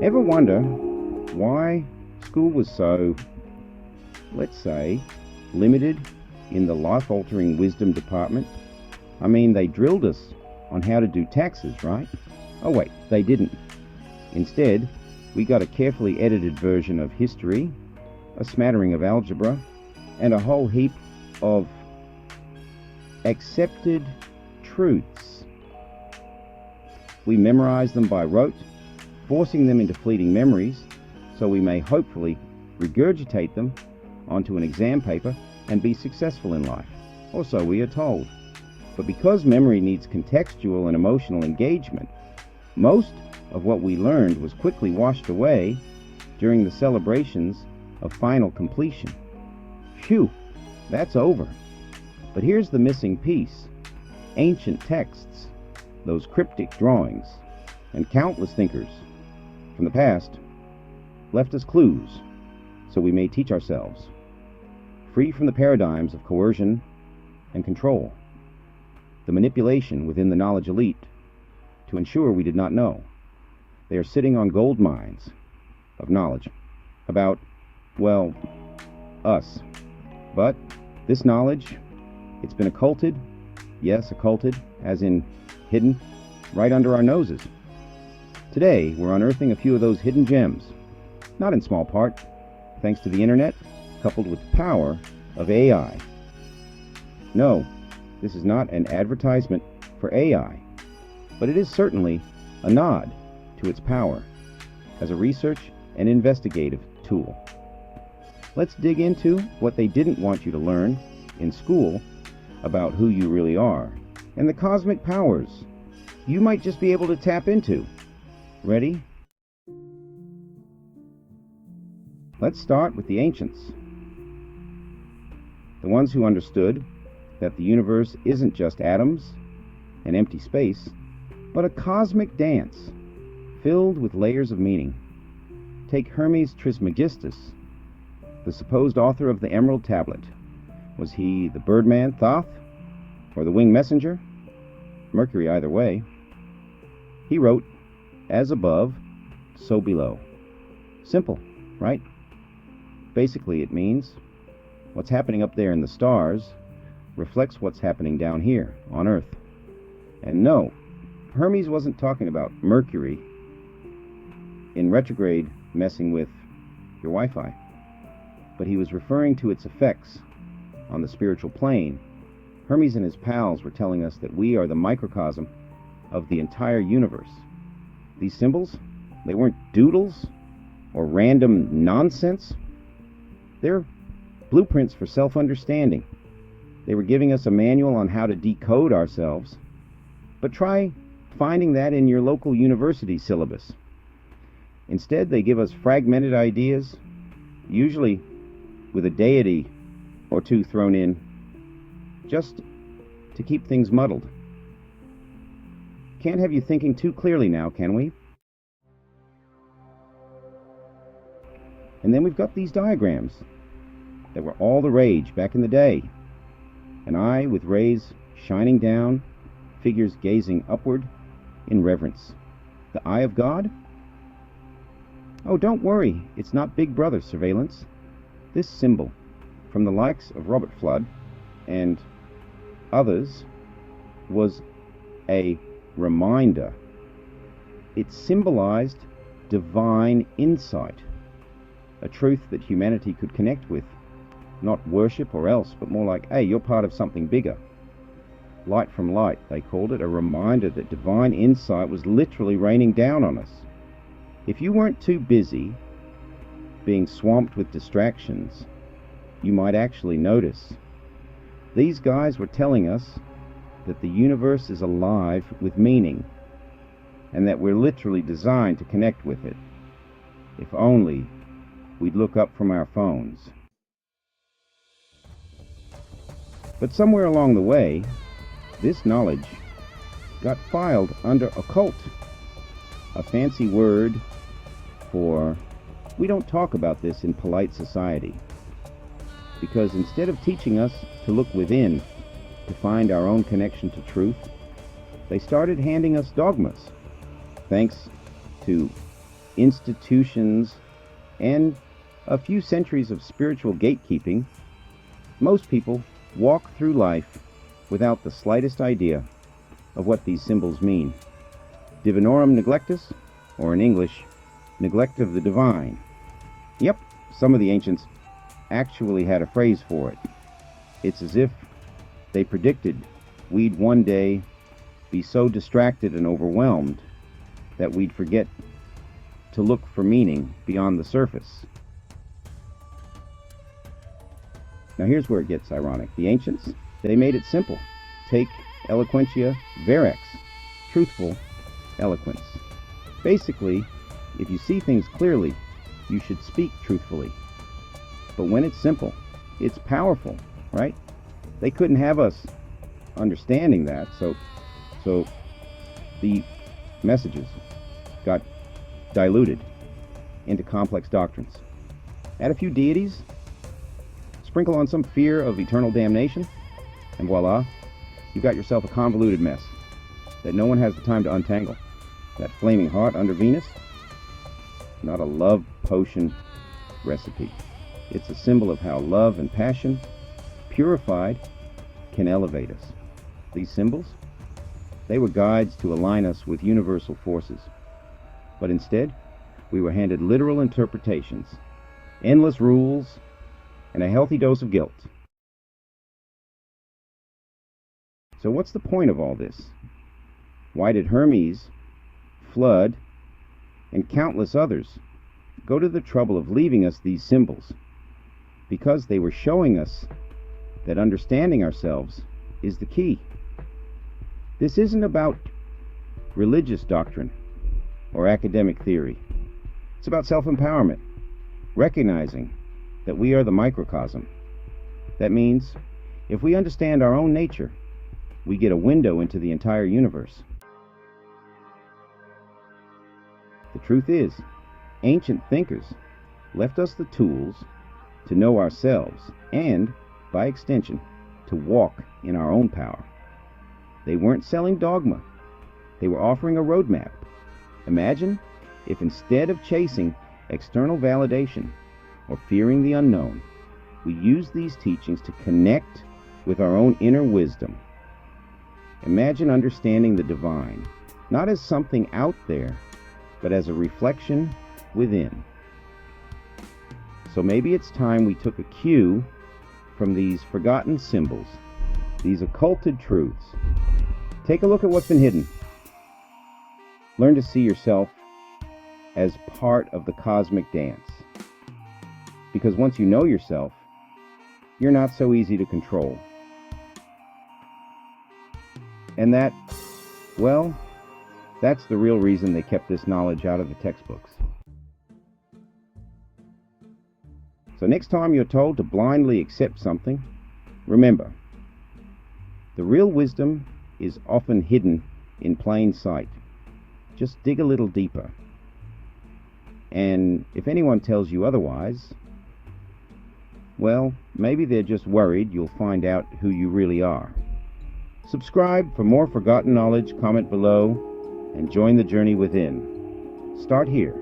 Ever wonder why school was so, let's say, limited in the life-altering wisdom department? I mean, they drilled us on how to do taxes, right? Oh wait, they didn't. Instead, we got a carefully edited version of history, a smattering of algebra, and a whole heap of accepted truths. We memorize them by rote, forcing them into fleeting memories, so we may hopefully regurgitate them onto an exam paper and be successful in life, or so we are told. But because memory needs contextual and emotional engagement, most of what we learned was quickly washed away during the celebrations of final completion. Phew, that's over. But here's the missing piece. Ancient texts, those cryptic drawings, and countless thinkers from the past left us clues so we may teach ourselves, free from the paradigms of coercion and control, the manipulation within the knowledge elite to ensure we did not know. They are sitting on gold mines of knowledge about, well, us. But this knowledge, it's been occulted, yes, occulted, as in hidden, right under our noses. Today, we're unearthing a few of those hidden gems, not in small part, thanks to the internet, coupled with the power of AI. No, this is not an advertisement for AI, but it is certainly a nod to its power as a research and investigative tool. Let's dig into what they didn't want you to learn in school about who you really are and the cosmic powers you might just be able to tap into. Ready? Let's start with the ancients. The ones who understood that the universe isn't just atoms and empty space, but a cosmic dance filled with layers of meaning. Take Hermes Trismegistus, the supposed author of the Emerald Tablet. Was he the Birdman Thoth or the Winged Messenger? Mercury either way. He wrote, "As above, so below." Simple, right? Basically, it means what's happening up there in the stars reflects what's happening down here on Earth. And no, Hermes wasn't talking about Mercury in retrograde messing with your Wi-Fi, but he was referring to its effects on the spiritual plane. Hermes and his pals were telling us that we are the microcosm of the entire universe. These symbols, they weren't doodles or random nonsense. They're blueprints for self-understanding. They were giving us a manual on how to decode ourselves, but try finding that in your local university syllabus. Instead, they give us fragmented ideas, usually with a deity or two thrown in, just to keep things muddled. Can't have you thinking too clearly now, can we? And then we've got these diagrams that were all the rage back in the day. An eye with rays shining down, figures gazing upward in reverence. The eye of God? Oh, don't worry, it's not Big Brother surveillance. This symbol, from the likes of Robert Fludd and others, was a reminder. It symbolized divine insight, a truth that humanity could connect with. Not worship or else, but more like, hey, you're part of something bigger. Light from light, they called it, a reminder that divine insight was literally raining down on us. If you weren't too busy being swamped with distractions, you might actually notice. These guys were telling us that the universe is alive with meaning, and that we're literally designed to connect with it. If only we'd look up from our phones. But somewhere along the way, this knowledge got filed under occult, a fancy word for we don't talk about this in polite society. Because instead of teaching us to look within to find our own connection to truth, they started handing us dogmas, thanks to institutions, and a few centuries of spiritual gatekeeping, most people walk through life without the slightest idea of what these symbols mean. Divinorum neglectus, or in English, neglect of the divine. Yep, some of the ancients actually had a phrase for it. It's as if they predicted we'd one day be so distracted and overwhelmed that we'd forget to look for meaning beyond the surface. Now here's where it gets ironic. The ancients, they made it simple. Take eloquentia verax, truthful eloquence. Basically, if you see things clearly, you should speak truthfully. But when it's simple, it's powerful, right? They couldn't have us understanding that, so the messages got diluted into complex doctrines. Add a few deities, sprinkle on some fear of eternal damnation, and voila, you've got yourself a convoluted mess that no one has the time to untangle. That flaming heart under Venus, not a love potion recipe. It's a symbol of how love and passion, purified, can elevate us. These symbols, they were guides to align us with universal forces. But instead, we were handed literal interpretations, endless rules, and a healthy dose of guilt. So what's the point of all this? Why did Hermes, Fludd, and countless others go to the trouble of leaving us these symbols? Because they were showing us that understanding ourselves is the key. This isn't about religious doctrine or academic theory. It's about self-empowerment, recognizing that we are the microcosm. That means if we understand our own nature, we get a window into the entire universe. The truth is, ancient thinkers left us the tools to know ourselves and, by extension, to walk in our own power. They weren't selling dogma. They were offering a roadmap. Imagine if instead of chasing external validation or fearing the unknown, we use these teachings to connect with our own inner wisdom. Imagine understanding the divine, not as something out there, but as a reflection within. So maybe it's time we took a cue from these forgotten symbols, these occulted truths. Take a look at what's been hidden. Learn to see yourself as part of the cosmic dance. Because once you know yourself, you're not so easy to control. And that, well, that's the real reason they kept this knowledge out of the textbooks. So next time you're told to blindly accept something, remember, the real wisdom is often hidden in plain sight. Just dig a little deeper. And if anyone tells you otherwise, well, maybe they're just worried you'll find out who you really are. Subscribe for more forgotten knowledge, comment below, and join the journey within. Start here.